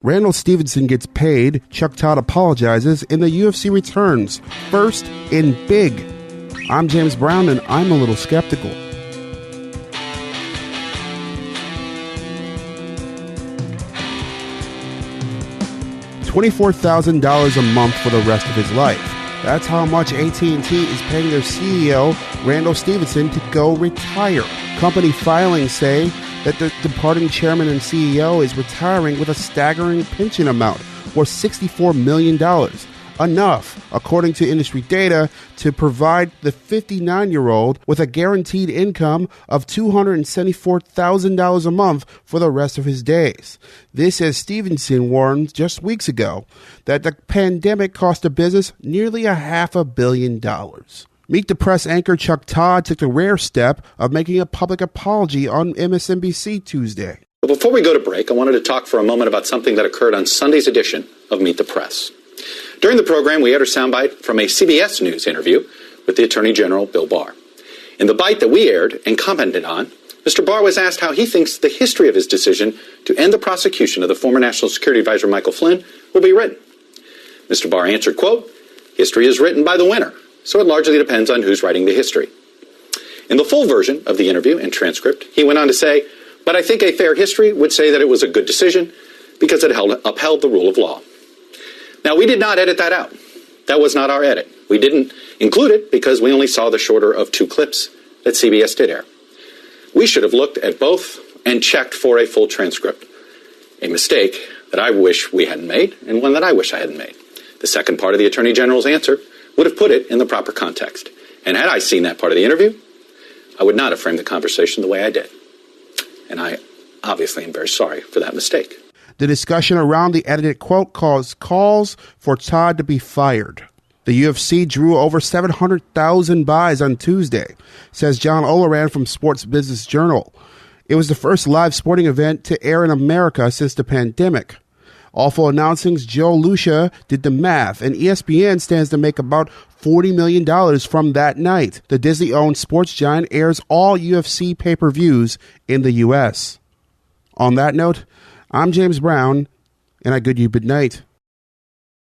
Randall Stephenson gets paid, Chuck Todd apologizes, and the UFC returns, first in big. I'm James Brown, and I'm a little skeptical. $24,000 a month for the rest of his life. That's how much AT&T is paying their CEO, Randall Stephenson, to go retire. Company filings say that the departing chairman and CEO is retiring with a staggering pension amount, worth $64 million. Enough, according to industry data, to provide the 59-year-old with a guaranteed income of $274,000 a month for the rest of his days. This, as Stephenson warned just weeks ago, that the pandemic cost the business nearly $500 million. Meet the Press anchor Chuck Todd took the rare step of making a public apology on MSNBC Tuesday. But before we go to break, I wanted to talk for a moment about something that occurred on Sunday's edition of Meet the Press. During the program, we aired a soundbite from a CBS News interview with the Attorney General Bill Barr. In the bite that we aired and commented on, Mr. Barr was asked how he thinks the history of his decision to end the prosecution of the former National Security Advisor Michael Flynn will be written. Mr. Barr answered, quote, "History is written by the winner, so it largely depends on who's writing the history." In the full version of the interview and transcript, he went on to say, "But I think a fair history would say that it was a good decision because it upheld the rule of law." Now, we did not edit that out. That was not our edit. We didn't include it because we only saw the shorter of 2 clips that CBS did air. We should have looked at both and checked for a full transcript. A mistake that I wish we hadn't made, and one that I wish I hadn't made. The second part of the Attorney General's answer would have put it in the proper context. And had I seen that part of the interview, I would not have framed the conversation the way I did. And I obviously am very sorry for that mistake. The discussion around the edited quote caused calls for Todd to be fired. The UFC drew over 700,000 buys on Tuesday, says John Oleran from Sports Business Journal. It was the first live sporting event to air in America since the pandemic. Awful Announcing's Joe Lucia did the math, and ESPN stands to make about $40 million from that night. The Disney-owned sports giant airs all UFC pay-per-views in the U.S. On that note, I'm James Brown, and I bid you good night.